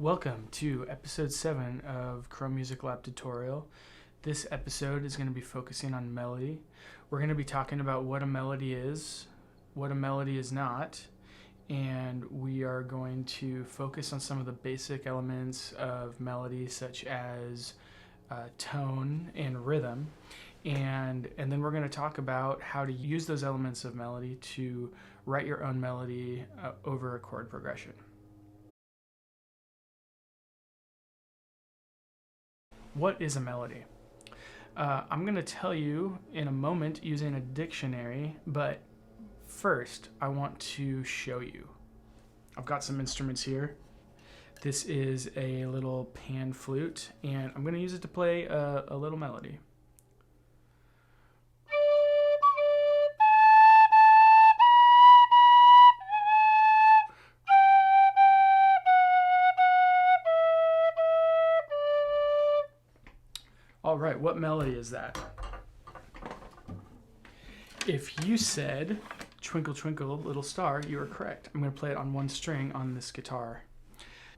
Welcome to episode 7 of Chrome Music Lab tutorial. This episode is going to be focusing on melody. We're going to be talking about what a melody is, what a melody is not, and we are going to focus on some of the basic elements of melody such as tone and rhythm. And then we're going to talk about how to use those elements of melody to write your own melody over a chord progression. What is a melody? I'm going to tell you in a moment using a dictionary, but first I want to show you. I've got some instruments here. This is a little pan flute, and I'm going to use it to play a little melody. All right, what melody is that? If you said Twinkle Twinkle Little Star, you are correct. I'm going to play it on one string on this guitar.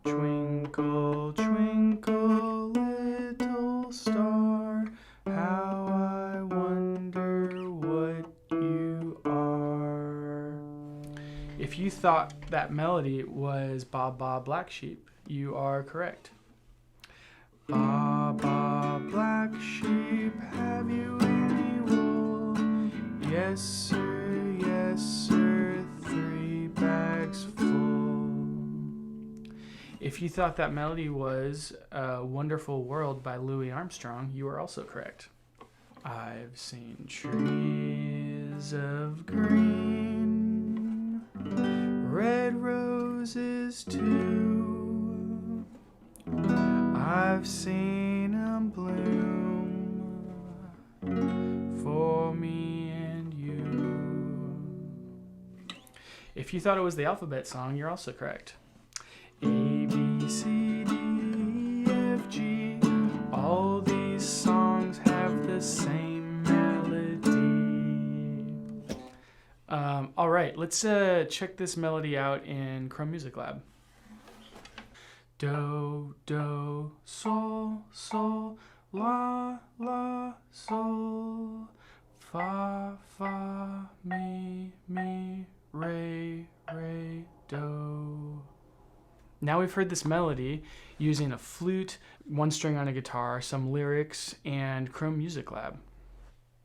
Twinkle, twinkle, little star, how I wonder what you are. If you thought that melody was Ba Ba Black Sheep, you are correct. Ba ba black sheep, have you any wool? Yes sir, 3 bags full. If you thought that melody was A Wonderful World by Louis Armstrong, you are also correct. I've seen trees of green, red roses too. I've seen 'em bloom for me and you. If you thought it was the alphabet song, you're also correct. A, B, C, D, E, F, G. All these songs have the same melody. All right, let's check this melody out in Chrome Music Lab. Do, do, sol, sol, la, la, sol, fa, fa, mi, re, do. Now we've heard this melody using a flute, one string on a guitar, some lyrics, and Chrome Music Lab.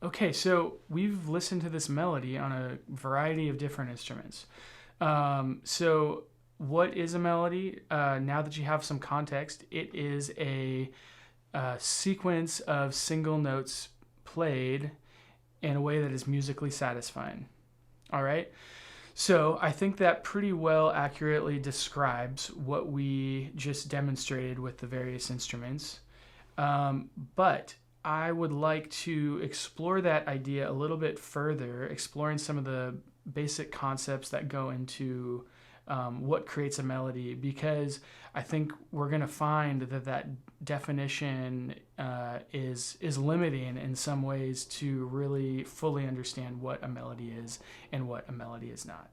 Okay, so we've listened to this melody on a variety of different instruments. So what is a melody? Now that you have some context, it is a sequence of single notes played in a way that is musically satisfying. All right? So I think that pretty well accurately describes what we just demonstrated with the various instruments. But I would like to explore that idea a little bit further, exploring some of the basic concepts that go into what creates a melody, because I think we're going to find that definition is limiting in some ways to really fully understand what a melody is and what a melody is not.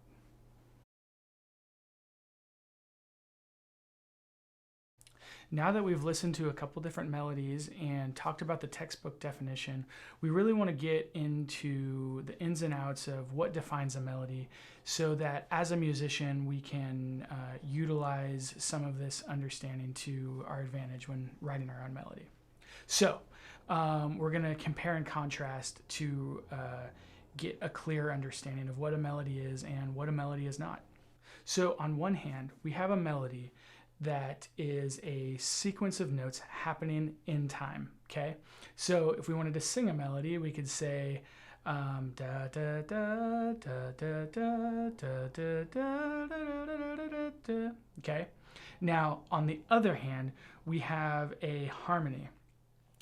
Now that we've listened to a couple different melodies and talked about the textbook definition, we really want to get into the ins and outs of what defines a melody so that as a musician we can utilize some of this understanding to our advantage when writing our own melody. So we're going to compare and contrast to get a clear understanding of what a melody is and what a melody is not. So on one hand, we have a melody that is a sequence of notes happening in time, okay? So if we wanted to sing a melody, we could say da da da da da da da da da da da. Okay? Now, on the other hand, we have a harmony.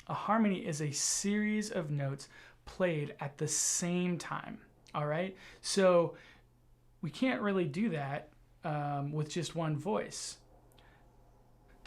A harmony is a series of notes played at the same time, all right? So we can't really do that with just one voice.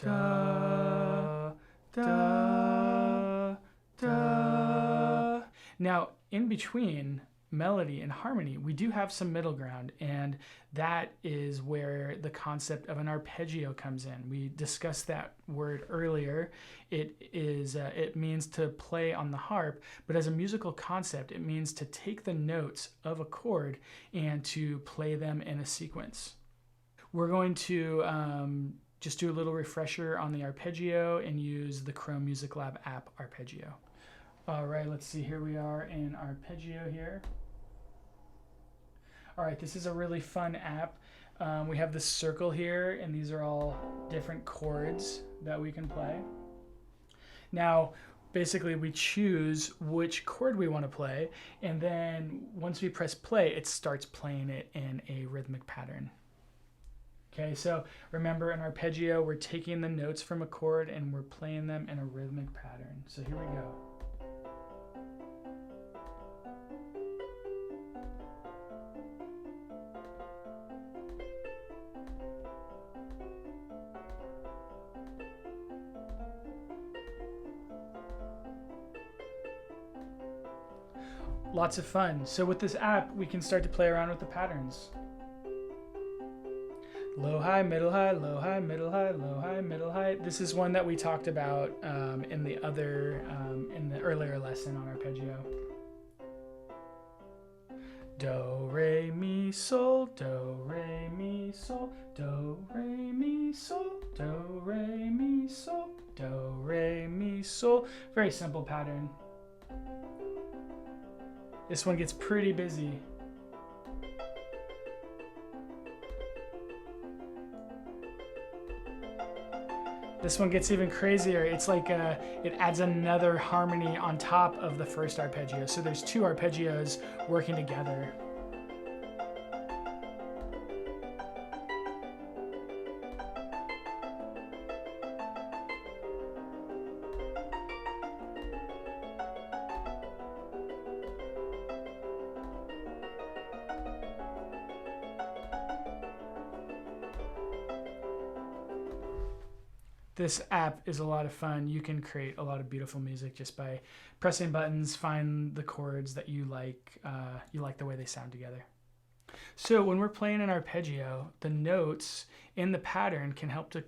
Da, da, da. Now, in between melody and harmony, we do have some middle ground, and that is where the concept of an arpeggio comes in. We discussed that word earlier. It means to play on the harp, but as a musical concept, it means to take the notes of a chord and to play them in a sequence. We're going to just do a little refresher on the arpeggio and use the Chrome Music Lab app arpeggio. All right, let's see, here we are in arpeggio here. All right, this is a really fun app. We have this circle here, and these are all different chords that we can play. Now, basically we choose which chord we want to play, and then once we press play, it starts playing it in a rhythmic pattern. Okay, so remember, in arpeggio, we're taking the notes from a chord and we're playing them in a rhythmic pattern. So here we go. Lots of fun. So with this app, we can start to play around with the patterns. Low, high, middle, high, low, high, middle, high, low, high, middle, high. This is one that we talked about in the earlier lesson on arpeggio. Do, re, mi, sol, do, re, mi, sol, do, re, mi, sol, do, re, mi, sol, do, re, mi, sol. Very simple pattern. This one gets pretty busy. This one gets even crazier. It's like it adds another harmony on top of the first arpeggio. So there's two arpeggios working together. This app is a lot of fun. You can create a lot of beautiful music just by pressing buttons, find the chords that you like the way they sound together. So when we're playing an arpeggio, the notes in the pattern can help to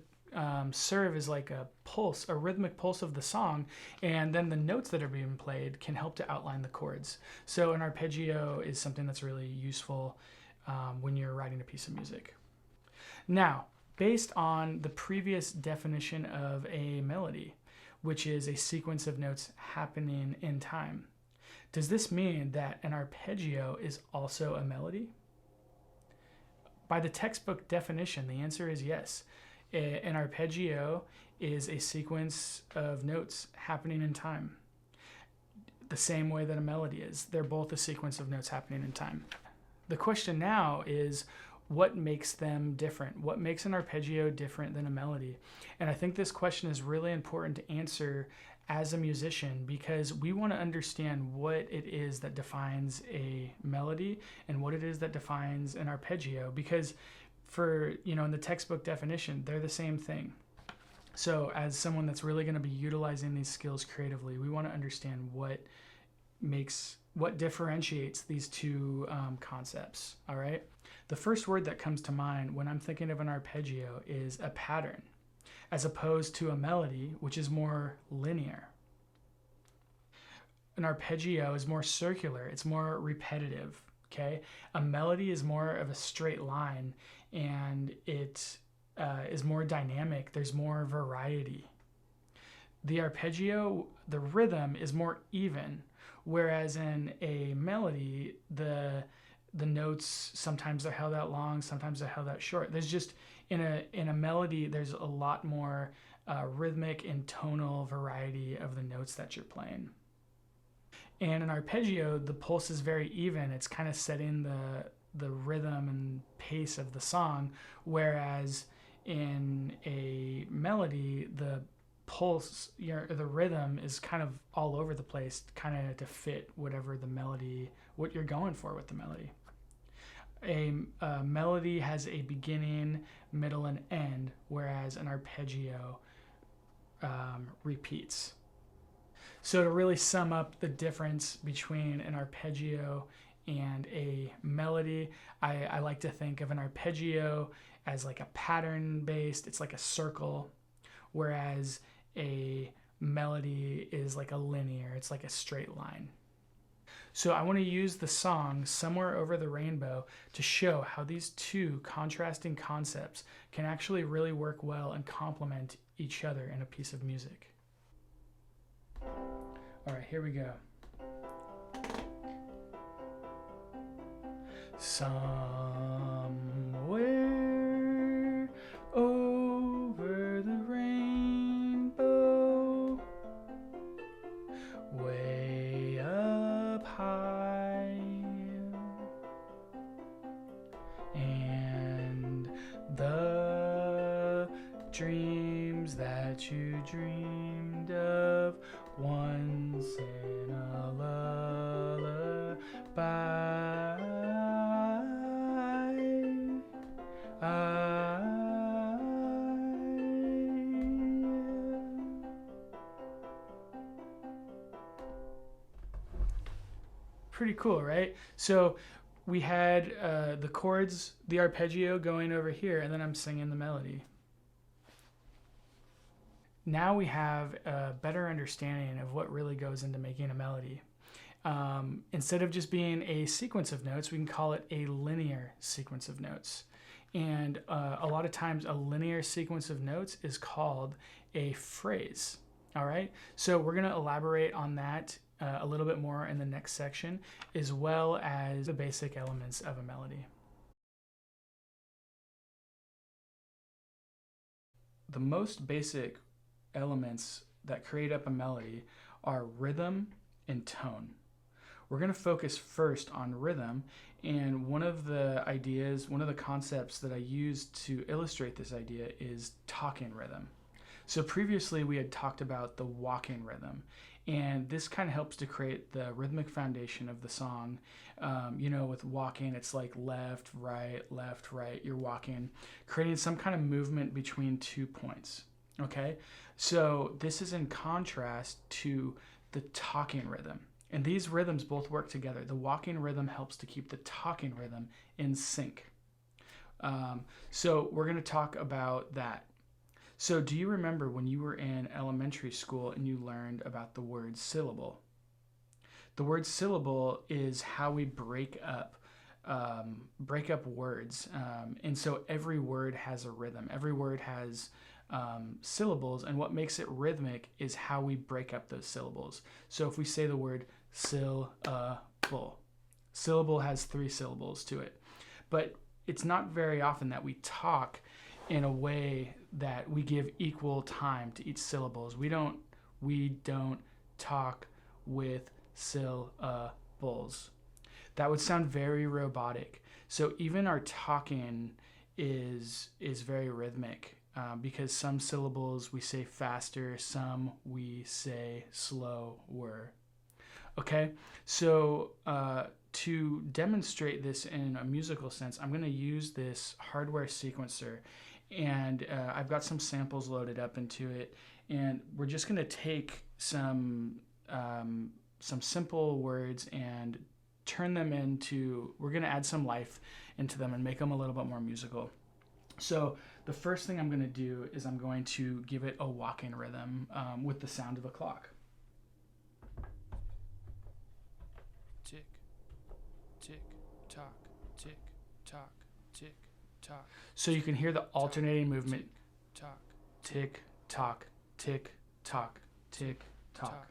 serve as like a pulse, a rhythmic pulse of the song, and then the notes that are being played can help to outline the chords. So an arpeggio is something that's really useful when you're writing a piece of music. Now, based on the previous definition of a melody, which is a sequence of notes happening in time, does this mean that an arpeggio is also a melody? By the textbook definition, the answer is yes. An arpeggio is a sequence of notes happening in time, the same way that a melody is. They're both a sequence of notes happening in time. The question now is, what makes them different? What makes an arpeggio different than a melody? And I think this question is really important to answer as a musician, because we want to understand what it is that defines a melody and what it is that defines an arpeggio, because in the textbook definition, they're the same thing. So as someone that's really going to be utilizing these skills creatively, we want to understand what differentiates these two concepts, all right? The first word that comes to mind when I'm thinking of an arpeggio is a pattern, as opposed to a melody, which is more linear. An arpeggio is more circular, it's more repetitive, okay? A melody is more of a straight line, and it is more dynamic, there's more variety. The arpeggio, the rhythm is more even, whereas in a melody, the notes, sometimes they're held out long, sometimes they're held out short. There's just, in a melody, there's a lot more rhythmic and tonal variety of the notes that you're playing. And an arpeggio, the pulse is very even. It's kind of setting the rhythm and pace of the song, whereas in a melody, the pulse, the rhythm is kind of all over the place, kind of to fit whatever the melody, what you're going for with the melody. A melody has a beginning, middle, and end, whereas an arpeggio repeats. So to really sum up the difference between an arpeggio And a melody, I like to think of an arpeggio as like a pattern based, it's like a circle, whereas a melody is like a linear, it's like a straight line. So I want to use the song Somewhere Over the Rainbow to show how these two contrasting concepts can actually really work well and complement each other in a piece of music. All right, here we go. Somewhere over the rainbow, way up high, and the dreams that you dreamed of once in a lullaby. Pretty cool, right? So we had the chords, the arpeggio going over here, and then I'm singing the melody. Now we have a better understanding of what really goes into making a melody. Instead of just being a sequence of notes, we can call it a linear sequence of notes. And a lot of times a linear sequence of notes is called a phrase. All right, so we're going to elaborate on that a little bit more in the next section, as well as the basic elements of a melody. The most basic elements that create up a melody are rhythm and tone. We're going to focus first on rhythm, and one of the concepts that I use to illustrate this idea is talking rhythm. So previously we had talked about the walking rhythm, and this kind of helps to create the rhythmic foundation of the song. With walking, it's like left, right, you're walking, creating some kind of movement between 2 points. Okay, so this is in contrast to the talking rhythm. And these rhythms both work together. The walking rhythm helps to keep the talking rhythm in sync. So we're going to talk about that. So do you remember when you were in elementary school and you learned about the word syllable? The word syllable is how we break up words. And so every word has a rhythm. Every word has syllables, and what makes it rhythmic is how we break up those syllables. So if we say the word syllable, syllable has 3 syllables to it, but it's not very often that we talk in a way that we give equal time to each syllables. We don't talk with syllables. That would sound very robotic. So even our talking is very rhythmic. Because some syllables we say faster, some we say slower. Okay, so to demonstrate this in a musical sense, I'm going to use this hardware sequencer, and I've got some samples loaded up into it, and we're just going to take some simple words and turn them into, we're going to add some life into them and make them a little bit more musical. So the first thing I'm going to do is I'm going to give it a walking rhythm with the sound of a clock. Tick, tick, tock, tick, tock, tick, tock. So you can hear the alternating movement. Tock, tick, tock, tick, tock, tick, tock.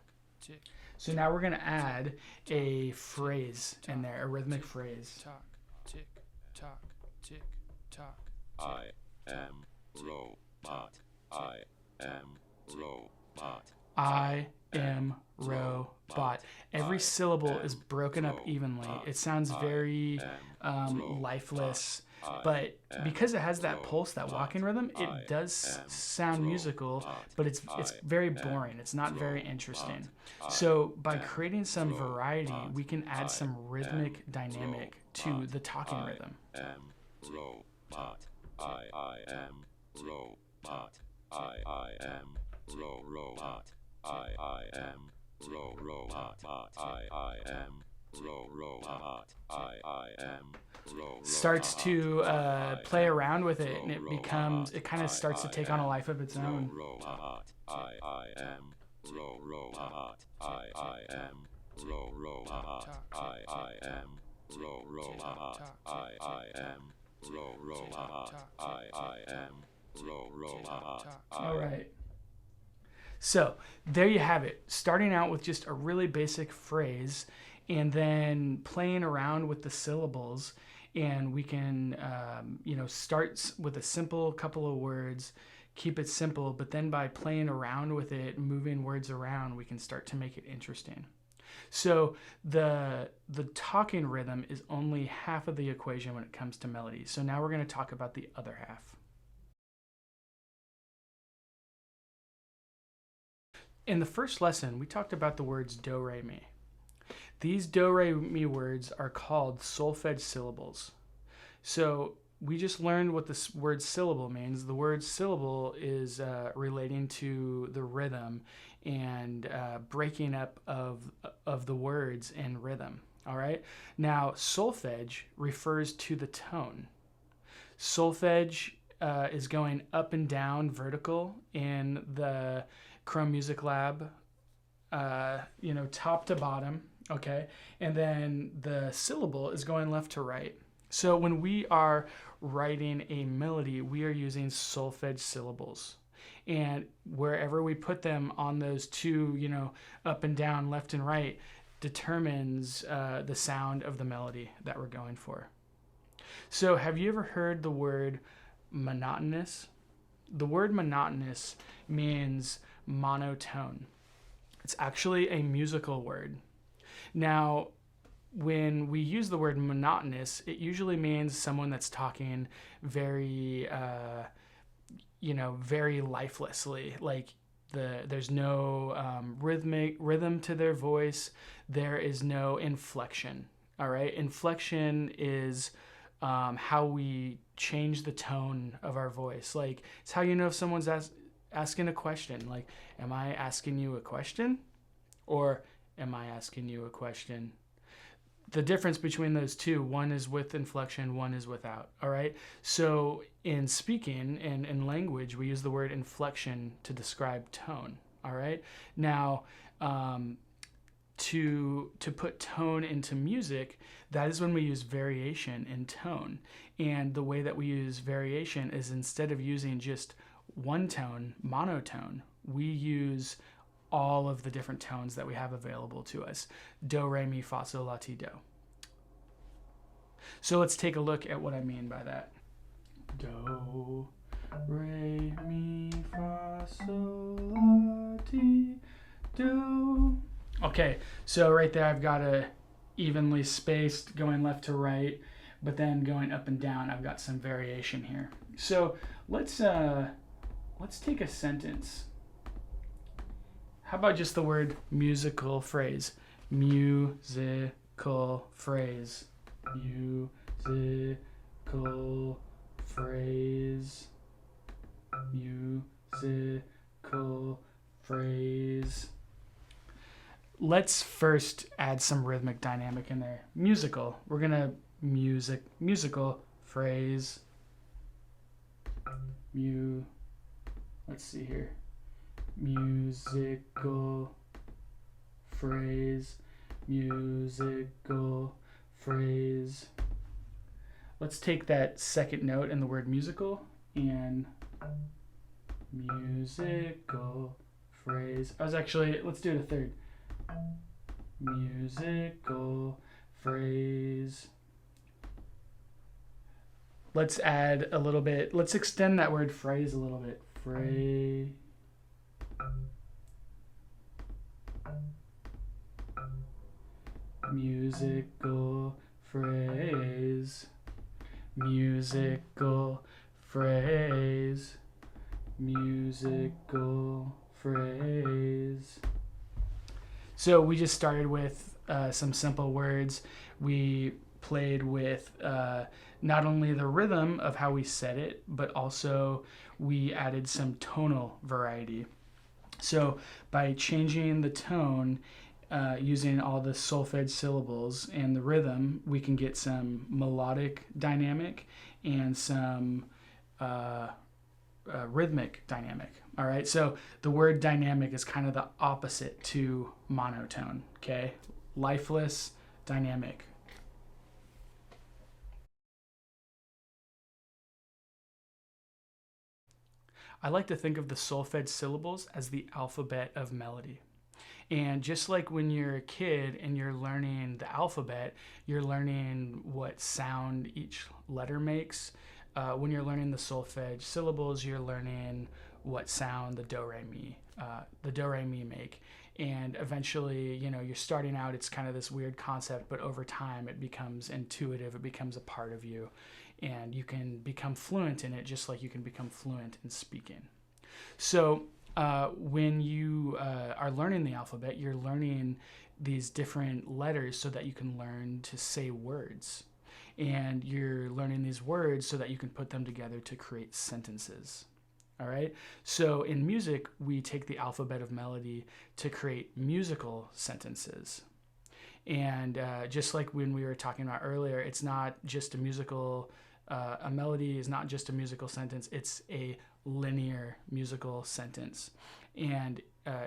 So now we're going to add a phrase in there, a rhythmic phrase. Tock, tick, tock, tick, tock. I am robot. I am robot. I am robot. Every syllable is broken up evenly. It sounds very lifeless, but because it has that pulse, that walking rhythm, it does sound musical, but it's very boring. It's not very interesting. So by creating some variety, we can add some rhythmic dynamic to the talking rhythm. I am robot. I am robot. I am robot. I am robot. I am robot, I am, starts to play around with it, and it kind of starts to take on a life of its own. robot, I am, robot, I am, robot, I am, robot, I am, robot, I am, robot. All right. So there you have it, starting out with just a really basic phrase and then playing around with the syllables. And we can, start with a simple couple of words, keep it simple, but then by playing around with it, moving words around, we can start to make it interesting. So the talking rhythm is only half of the equation when it comes to melody. So now we're going to talk about the other half. In the first lesson, we talked about the words do, re, mi. These do, re, mi words are called solfege syllables. So we just learned what the word syllable means. The word syllable is relating to the rhythm and breaking up of the words in rhythm. All right. Now, solfege refers to the tone. Solfege is going up and down vertical in the Chrome Music Lab, top to bottom, okay? And then the syllable is going left to right. So when we are writing a melody, we are using solfege syllables. And wherever we put them on those two, up and down, left and right, determines the sound of the melody that we're going for. So have you ever heard the word monotonous? The word monotonous means monotone. It's actually a musical word. Now, when we use the word monotonous, it usually means someone that's talking very, very lifelessly. Like there's no rhythm to their voice. There is no inflection. All right, inflection is how we change the tone of our voice. Like it's how you know if someone's asking a question. Like, am I asking you a question? Or am I asking you a question? The difference between those two, one is with inflection, one is without. All right. So in speaking and in language, we use the word inflection to describe tone. All right. Now, to put tone into music, that is when we use variation in tone. And the way that we use variation is instead of using just one tone, monotone, we use all of the different tones that we have available to us. Do, re, mi, fa, sol, la, ti, do. So let's take a look at what I mean by that. Do, re, mi, fa, sol, la, ti, do. Okay, so right there I've got a evenly spaced going left to right, but then going up and down I've got some variation here. So let's take a sentence. How about just the word musical phrase? Musical phrase. Musical phrase. Musical phrase. Let's first add some rhythmic dynamic in there. Musical. We're going to musical phrase. Let's see here. Musical phrase. Musical phrase. Let's take that second note in the word musical and musical phrase. Let's do it a third. Musical phrase. Let's add a little bit. Let's extend that word phrase a little bit. Phrase. Musical phrase. Musical phrase. Musical phrase. So we just started with some simple words. We played with not only the rhythm of how we said it, but also we added some tonal variety. So by changing the tone, using all the solfege syllables and the rhythm, we can get some melodic dynamic and some rhythmic dynamic. All right, so the word dynamic is kind of the opposite to monotone. Okay, lifeless, dynamic. I like to think of the solfege syllables as the alphabet of melody. And just like when you're a kid and you're learning the alphabet, you're learning what sound each letter makes. When you're learning the solfege syllables, you're learning what sound the do re mi make. And eventually, you're starting out, it's kind of this weird concept, but over time it becomes intuitive, it becomes a part of you, and you can become fluent in it just like you can become fluent in speaking. So when you are learning the alphabet, you're learning these different letters so that you can learn to say words. And you're learning these words so that you can put them together to create sentences. All right. So in music, we take the alphabet of melody to create musical sentences. And just like when we were talking about earlier, it's not just a musical, a melody is not just a musical sentence, it's a linear musical sentence. And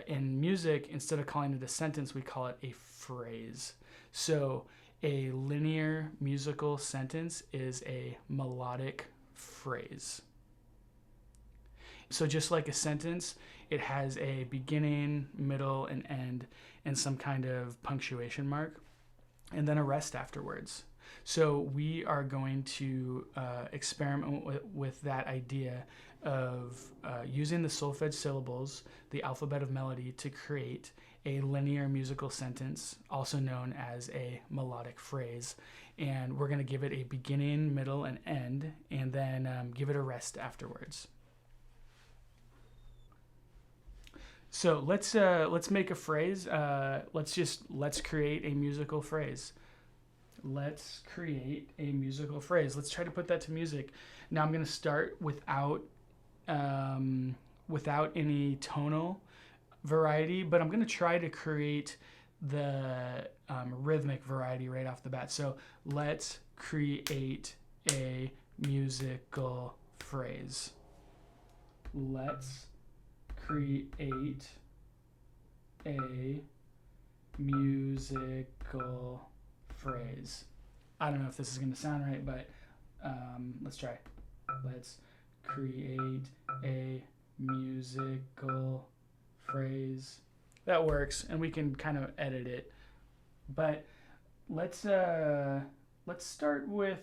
in music, instead of calling it a sentence, we call it a phrase. So a linear musical sentence is a melodic phrase. So just like a sentence, it has a beginning, middle, and end, and some kind of punctuation mark, and then a rest afterwards. So we are going to experiment with that idea of using the solfege syllables, the alphabet of melody, to create a linear musical sentence, also known as a melodic phrase. And we're going to give it a beginning, middle, and end, and then give it a rest afterwards. So let's make a phrase. Let's create a musical phrase. Let's create a musical phrase. Let's try to put that to music. Now I'm going to start without any tonal variety, but I'm going to try to create the rhythmic variety right off the bat. So let's create a musical phrase. Let's create a musical phrase. I don't know if this is going to sound right, but let's try. Let's create a musical phrase. That works, and we can kind of edit it. But let's start with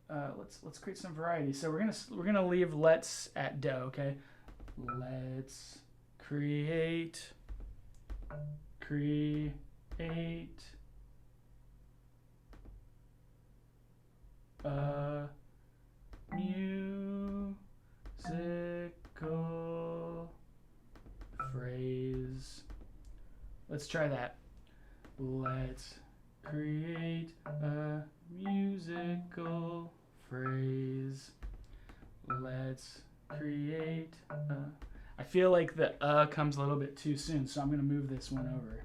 let's create some variety. So we're gonna leave let's at do. Okay, let's create a musical phrase. Let's try that. Let's create a musical phrase. Let's create a... I feel like the comes a little bit too soon, so I'm going to move this one over.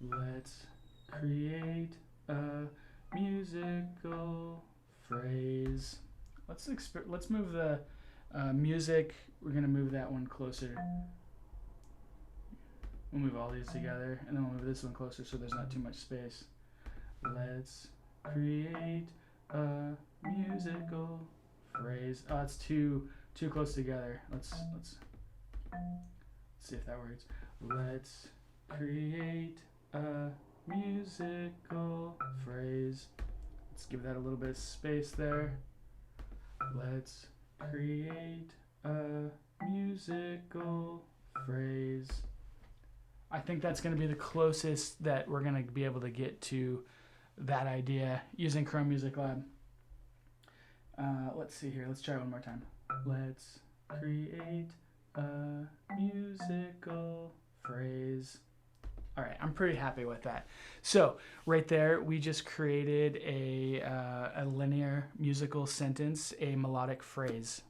Let's create a musical phrase. Let's move the music. We're going to move that one closer. We'll move all these together, and then we'll move this one closer so there's not too much space. Let's create a musical phrase. Oh, it's too close together. Let's see if that works. Let's create a musical phrase. Let's give that a little bit of space there. Let's create a musical phrase. I think that's going to be the closest that we're going to be able to get to that idea using Chrome Music Lab. Let's see here. Let's try one more time. Let's create a musical phrase. All right, I'm pretty happy with that. So right there, we just created a linear musical sentence, a melodic phrase.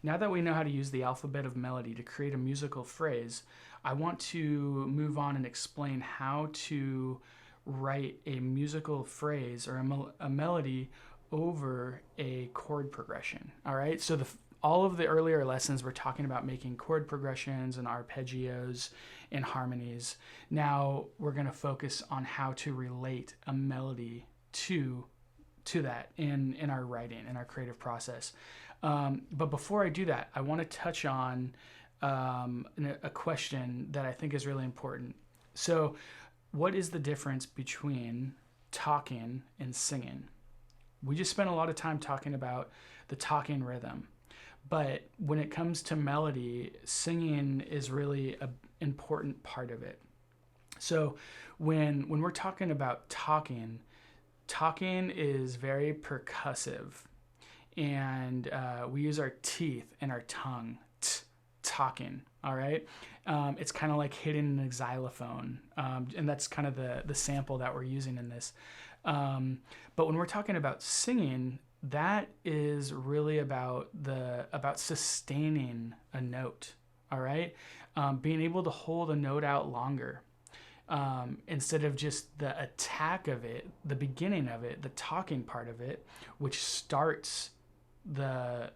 Now that we know how to use the alphabet of melody to create a musical phrase, I want to move on and explain how to write a musical phrase or a melody over a chord progression. All right. So all of the earlier lessons were talking about making chord progressions and arpeggios and harmonies. Now we're going to focus on how to relate a melody to that in our writing, in our creative process. But before I do that, I want to touch on a question that I think is really important. So, what is the difference between talking and singing? We just spent a lot of time talking about the talking rhythm, but when it comes to melody, singing is really an important part of it. So, when we're talking about talking is very percussive, and we use our teeth and our tongue. Talking, all right? It's kind of like hitting a xylophone, and that's kind of the sample that we're using in this. But when we're talking about singing, that is really about sustaining a note, all right? Being able to hold a note out longer. Instead of just the attack of it, the beginning of it, the talking part of it, which starts the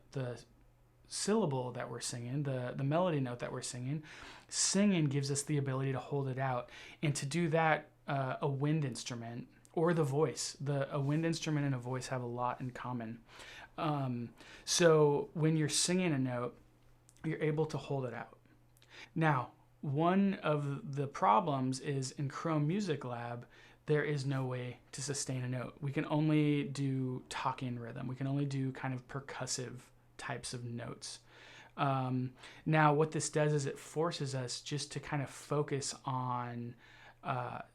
syllable that we're singing, the melody note that we're singing. Singing gives us the ability to hold it out, and to do that, a wind instrument or the voice, a wind instrument and a voice have a lot in common. So when you're singing a note, you're able to hold it out. Now, one of the problems is in Chrome Music Lab, there is no way to sustain a note. We can only do talking rhythm. We can only do kind of percussive types of notes. Now, what this does is it forces us just to kind of focus on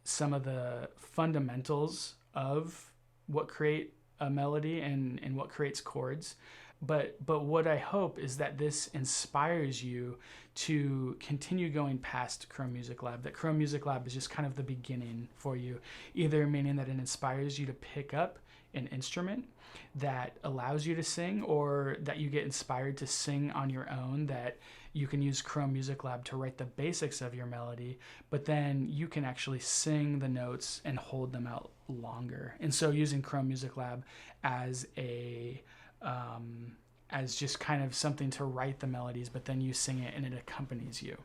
some of the fundamentals of what create a melody and what creates chords. But what I hope is that this inspires you to continue going past Chrome Music Lab, that Chrome Music Lab is just kind of the beginning for you, either meaning that it inspires you to pick up an instrument that allows you to sing, or that you get inspired to sing on your own, that you can use Chrome Music Lab to write the basics of your melody, but then you can actually sing the notes and hold them out longer. And so using Chrome Music Lab as as just kind of something to write the melodies, but then you sing it and it accompanies you.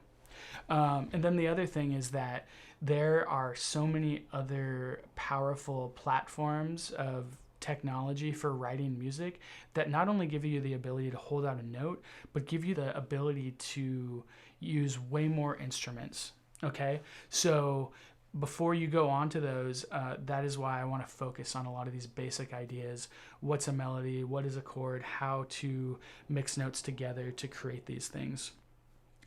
And then the other thing is that there are so many other powerful platforms of technology for writing music that not only give you the ability to hold out a note, but give you the ability to use way more instruments. Okay, so before you go on to those, that is why I want to focus on a lot of these basic ideas. What's a melody? What is a chord? How to mix notes together to create these things.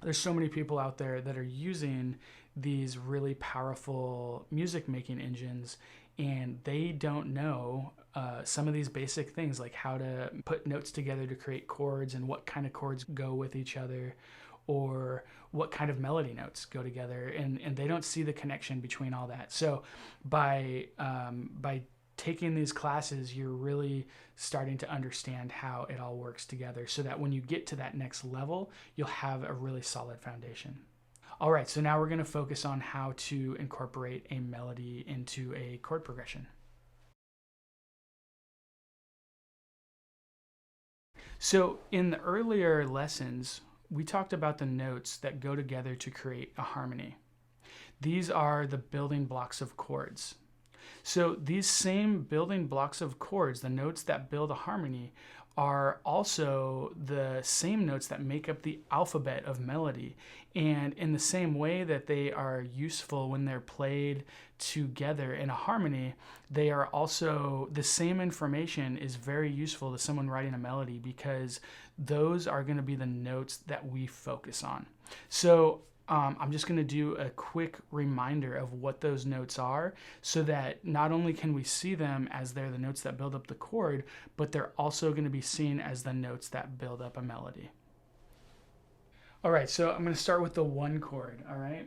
There's so many people out there that are using these really powerful music making engines, and they don't know some of these basic things, like how to put notes together to create chords and what kind of chords go with each other, or what kind of melody notes go together, and they don't see the connection between all that. So by taking these classes, you're really starting to understand how it all works together, so that when you get to that next level, you'll have a really solid foundation. All right, so now we're going to focus on how to incorporate a melody into a chord progression. So in the earlier lessons, we talked about the notes that go together to create a harmony. These are the building blocks of chords. So these same building blocks of chords, the notes that build a harmony, are also the same notes that make up the alphabet of melody. And in the same way that they are useful when they're played together in a harmony, they are also, the same information is very useful to someone writing a melody, because those are going to be the notes that we focus on. So I'm just going to do a quick reminder of what those notes are, so that not only can we see them as they're the notes that build up the chord, but they're also going to be seen as the notes that build up a melody. All right, so I'm going to start with the one chord, all right?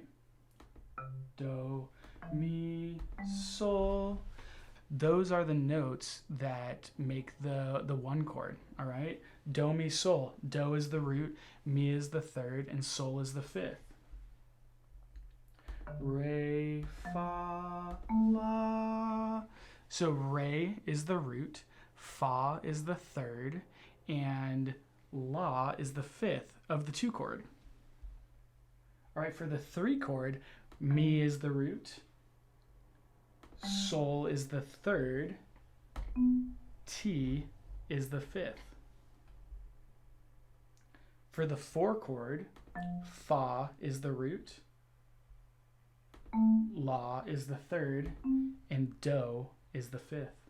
Do, mi, sol. Those are the notes that make the one chord, all right? Do, mi, sol. Do is the root, mi is the third, and sol is the fifth. Re, fa, la. So re is the root, fa is the third, and la is the fifth of the 2 chord. All right, for the 3 chord, mi is the root, sol is the third, ti is the fifth. For the 4 chord, fa is the root, la is the third, and do is the fifth.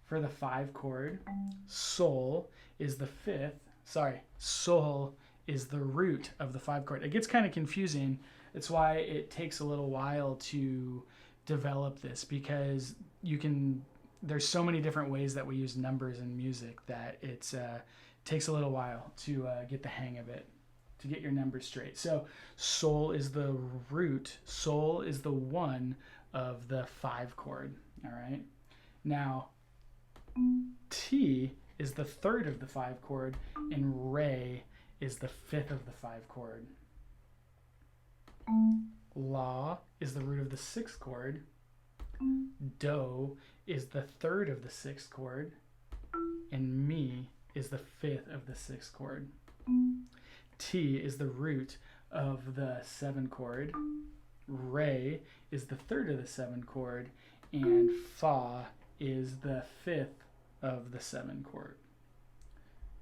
For the 5 chord, sol is the fifth. Sorry, sol is the root of the 5 chord. It gets kind of confusing. It's why it takes a little while to develop this, because there's so many different ways that we use numbers in music that it takes a little while to get the hang of it, to get your numbers straight. So sol is the root, sol is the 1 of the 5 chord, all right? Now, ti is the 3rd of the 5 chord, and re is the 5th of the 5 chord. La is the root of the 6th chord, do is the 3rd of the 6th chord, and mi is the 5th of the 6th chord. Ti is the root of the 7 chord, re is the 3rd of the 7 chord, and fa is the 5th of the 7 chord.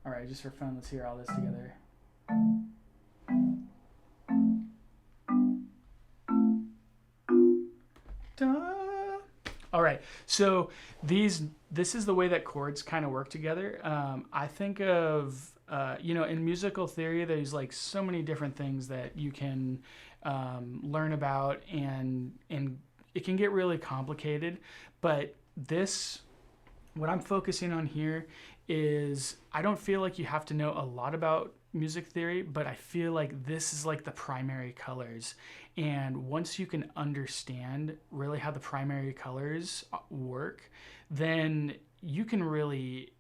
All right, just for fun, let's hear all this together. Da. All right, so this is the way that chords kind of work together. I think of, in musical theory, there's like so many different things that you can learn about, and it can get really complicated. But what I'm focusing on here is, I don't feel like you have to know a lot about music theory, but I feel like this is like the primary colors. And once you can understand really how the primary colors work, then you can really,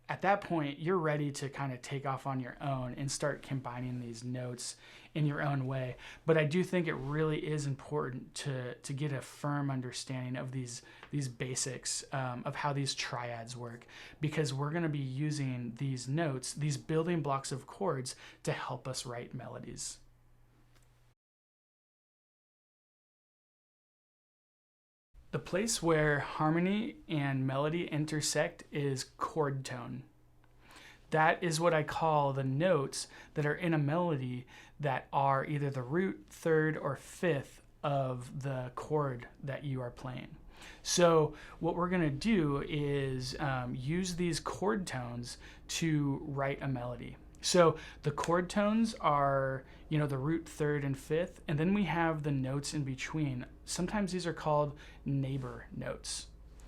at that point, you're ready to kind of take off on your own and start combining these notes in your own way. But I do think it really is important to get a firm understanding of these basics of how these triads work, because we're going to be using these notes, these building blocks of chords, to help us write melodies. The place where harmony and melody intersect is chord tone. That is what I call the notes that are in a melody that are either the root, third, or fifth of the chord that you are playing. So what we're going to do is use these chord tones to write a melody. So the chord tones are, the root, third, and fifth, and then we have the notes in between. Sometimes these are called neighbor notes,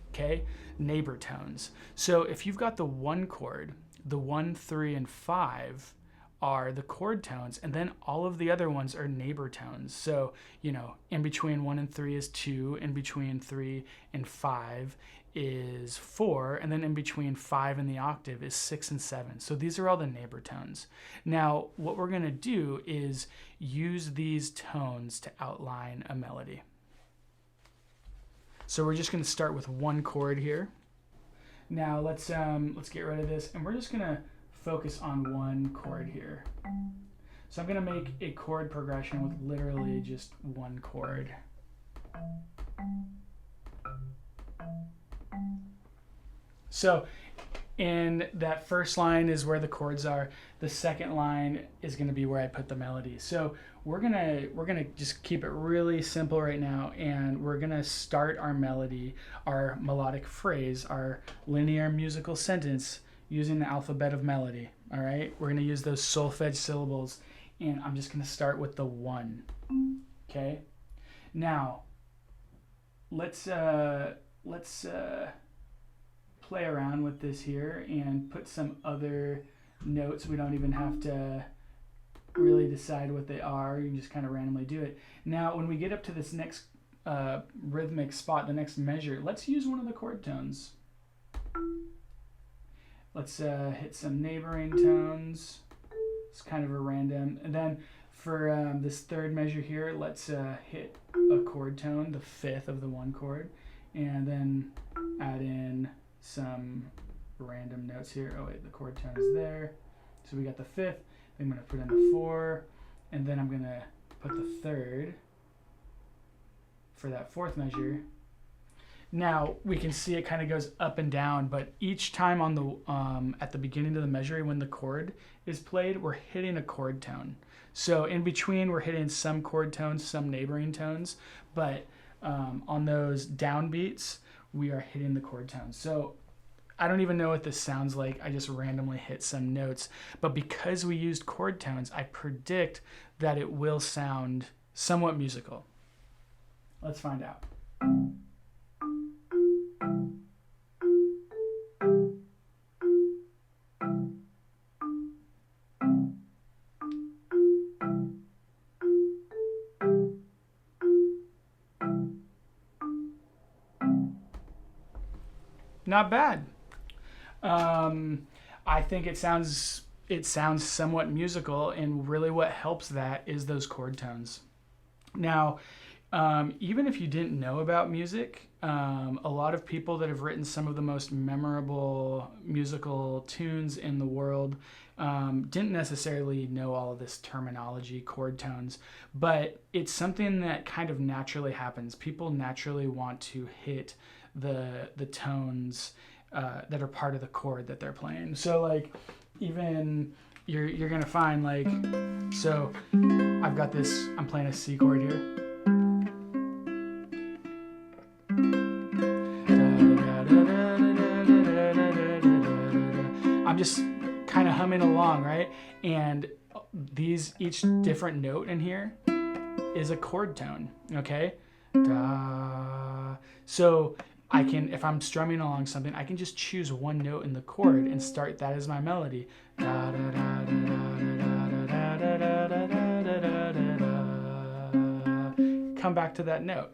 okay? Neighbor tones. So if you've got the 1 chord, the 1, 3, and 5 are the chord tones, and then all of the other ones are neighbor tones. So, in between 1 and 3 is 2, in between 3 and 5 is 4, and then in between 5 and the octave is 6 and 7. So these are all the neighbor tones. Now, what we're going to do is use these tones to outline a melody. So we're just going to start with 1 chord here. Now let's get rid of this, and we're just going to focus on 1 chord here. So I'm going to make a chord progression with literally just 1 chord. So in that first line is where the chords are. The second line is going to be where I put the melody. So we're gonna just keep it really simple right now, and we're gonna start our melody, our melodic phrase, our linear musical sentence using the alphabet of melody. All right, we're gonna use those solfege syllables, and I'm just gonna start with the 1. Okay. Now let's play around with this here and put some other notes. We don't even have to really decide what they are. You can just kind of randomly do it. Now, when we get up to this next rhythmic spot, the next measure, let's use one of the chord tones. Let's hit some neighboring tones. It's kind of a random. And then For this third measure here, let's hit a chord tone, the fifth of the one chord, and then add in some random notes here. Oh wait, the chord tone is there. So we got the fifth, then I'm gonna put in the four, and then I'm gonna put the third for that fourth measure. Now we can see it kind of goes up and down, but each time on the at the beginning of the measure when the chord is played, we're hitting a chord tone. So in between, we're hitting some chord tones, some neighboring tones, but on those downbeats, we are hitting the chord tones. So I don't even know what this sounds like. I just randomly hit some notes, but because we used chord tones, I predict that it will sound somewhat musical. Let's find out. Not bad. I think it sounds somewhat musical, and really what helps that is those chord tones. Now, even if you didn't know about music, a lot of people that have written some of the most memorable musical tunes in the world didn't necessarily know all of this terminology, chord tones, but it's something that kind of naturally happens. People naturally want to hit the tones that are part of the chord that they're playing. So like even you're gonna find like, so I've got this, I'm playing a C chord here. I'm just kind of humming along, right? And each different note in here is a chord tone, okay? Da. So I can, if I'm strumming along something, I can just choose one note in the chord and start that as my melody. Da, da, da, da, da, da, da, da, da, da, da. Come back to that note.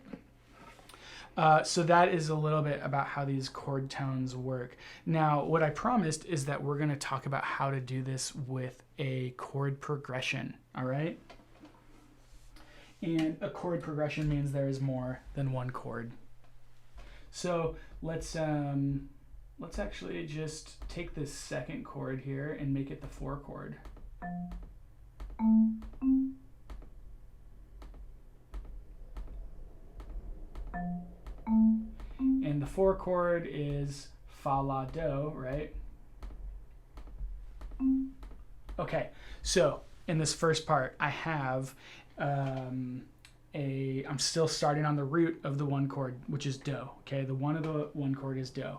So that is a little bit about how these chord tones work. Now, what I promised is that we're going to talk about how to do this with a chord progression, all right? And a chord progression means there is more than one chord. So let's actually just take this second chord here and make it the 4 chord. And the 4 chord is fa la do, right? Okay, so in this first part, I have I'm still starting on the root of the 1 chord, which is do. Okay, the 1 of the 1 chord is do.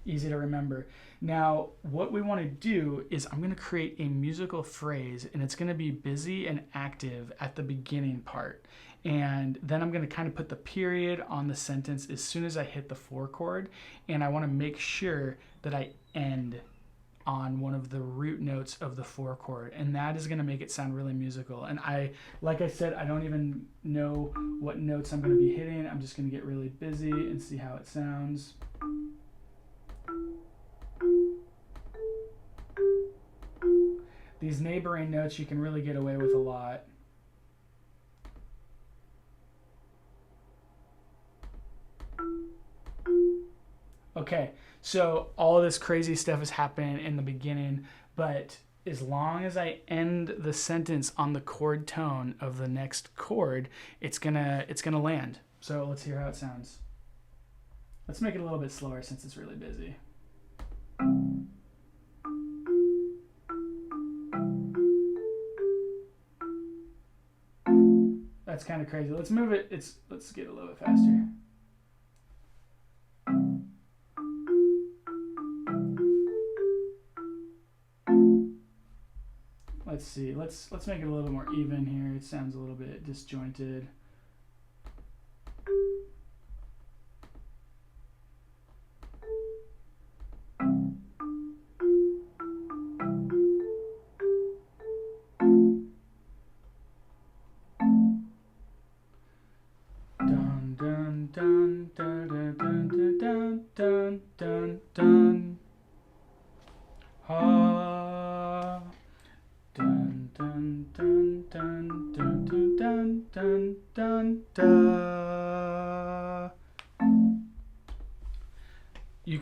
Easy to remember. Now, what we want to do is I'm going to create a musical phrase, and it's going to be busy and active at the beginning part. And then I'm going to kind of put the period on the sentence as soon as I hit the 4 chord, and I want to make sure that I end on one of the root notes of the 4 chord, and that is going to make it sound really musical. And like I said, I don't even know what notes I'm going to be hitting. I'm just going to get really busy and see how it sounds. These neighboring notes you can really get away with a lot. Okay, so all of this crazy stuff is happening in the beginning, but as long as I end the sentence on the chord tone of the next chord, it's gonna land. So let's hear how it sounds. Let's make it a little bit slower since it's really busy. That's kind of crazy. Let's move it. Let's get it a little bit faster. Let's see. Let's make it a little bit more even here. It sounds a little bit disjointed. Dun dun dun dun dun dun dun dun dun dun. Ha. Dun dun dun dun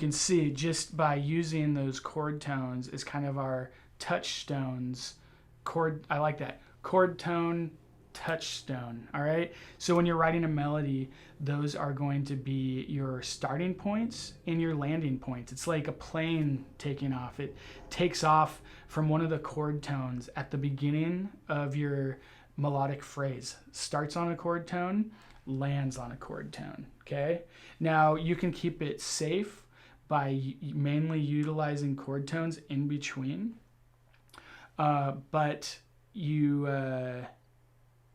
can see just by using those chord tones is kind of our touchstones. I like that. Chord tone, touchstone. All right. So when you're writing a melody, those are going to be your starting points and your landing points. It's like a plane taking off. It takes off from one of the chord tones at the beginning of your melodic phrase. Starts on a chord tone, lands on a chord tone. Okay. Now you can keep it safe by mainly utilizing chord tones in between. But you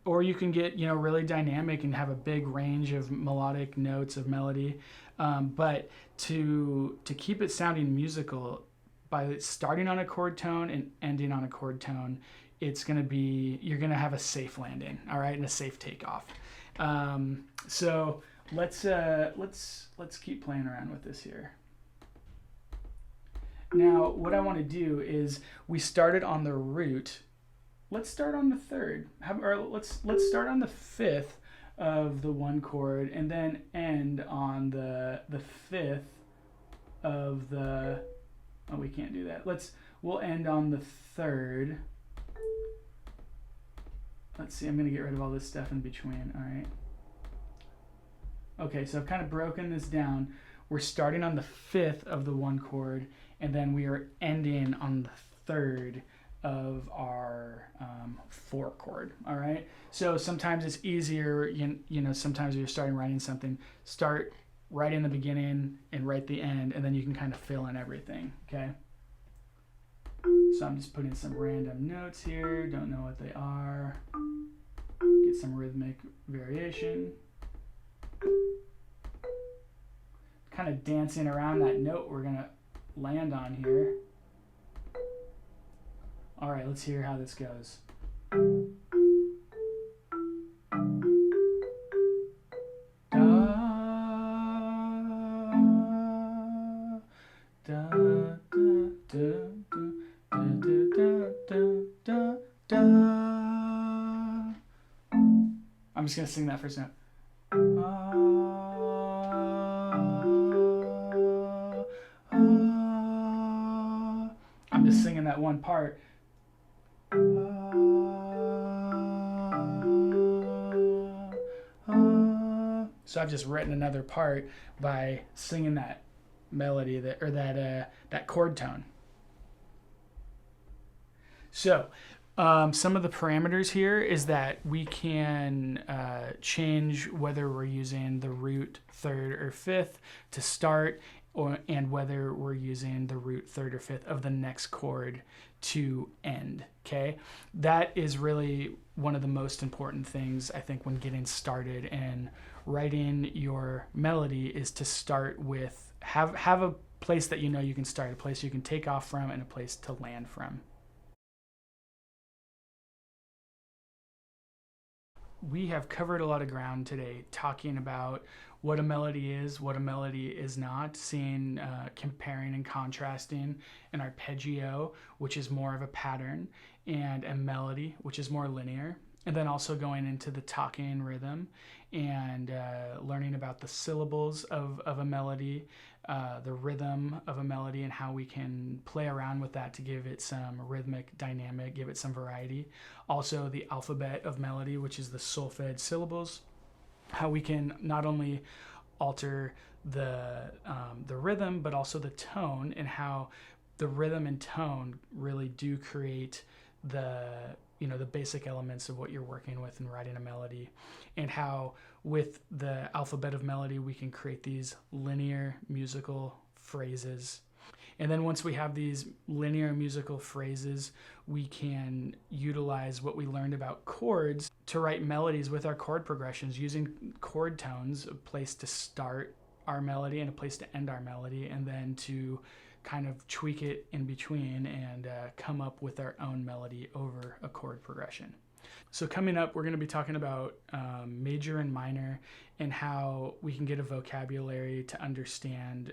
or you can get really dynamic and have a big range of melodic notes of melody, but to keep it sounding musical, by starting on a chord tone and ending on a chord tone, it's going to be, you're going to have a safe landing, all right, and a safe takeoff. So let's keep playing around with this here. Now, what I want to do is, we started on the root. Let's start on the third. Or let's start on the fifth of the one chord, and then end on the fifth of the. Oh, we can't do that. We'll end on the third. Let's see. I'm gonna get rid of all this stuff in between. All right. Okay, so I've kind of broken this down. We're starting on the fifth of the one chord, and then we are ending on the third of our 4 chord. All right. So sometimes it's easier, sometimes you're starting writing something, start right in the beginning and right the end, and then you can kind of fill in everything. Okay. So I'm just putting some random notes here. Don't know what they are. Get some rhythmic variation. Kind of dancing around that note we're gonna land on here. All right, let's hear how this goes. I'm just gonna sing that first note. I'm just singing that one part. So I've just written another part by singing that melody, that chord tone. So some of the parameters here is that we can change whether we're using the root third or fifth to start, and whether we're using the root third or fifth of the next chord to end. Okay, that is really one of the most important things, I think, when getting started and writing your melody, is to start with, have a place that you can start, a place you can take off from, and a place to land from. We have covered a lot of ground today talking about what a melody is, what a melody is not, seeing, comparing and contrasting an arpeggio, which is more of a pattern, and a melody, which is more linear, and then also going into the talking rhythm and learning about the syllables of a melody, the rhythm of a melody, and how we can play around with that to give it some rhythmic dynamic, give it some variety. Also the alphabet of melody, which is the solfege syllables, how we can not only alter the rhythm, but also the tone, and how the rhythm and tone really do create the basic elements of what you're working with in writing a melody, and how with the alphabet of melody we can create these linear musical phrases. And then once we have these linear musical phrases, we can utilize what we learned about chords to write melodies with our chord progressions, using chord tones, a place to start our melody and a place to end our melody, and then to kind of tweak it in between and come up with our own melody over a chord progression. So coming up, we're going to be talking about major and minor, and how we can get a vocabulary to understand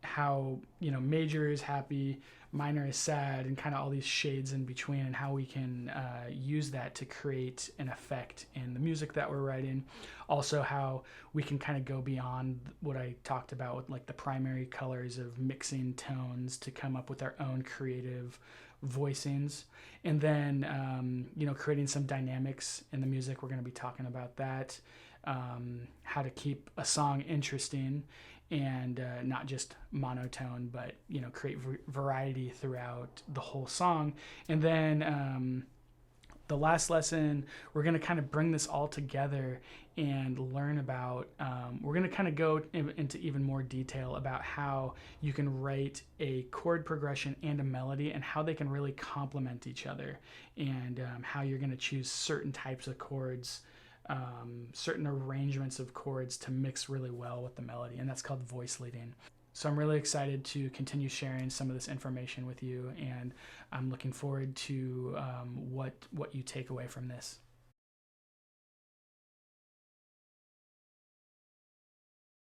how, you know, major is happy, minor is sad, and kind of all these shades in between, and how we can use that to create an effect in the music that we're writing. Also, how we can kind of go beyond what I talked about with like the primary colors of mixing tones to come up with our own creative voicings. And then you know, creating some dynamics in the music. We're going to be talking about that, how to keep a song interesting and not just monotone, but, you know, create variety throughout the whole song. And then the last lesson, we're going to kind of bring this all together and learn about, we're going to kind of go into even more detail about how you can write a chord progression and a melody and how they can really complement each other, and how you're going to choose certain types of chords, certain arrangements of chords to mix really well with the melody, and that's called voice leading. So I'm really excited to continue sharing some of this information with you, and I'm looking forward to what you take away from this.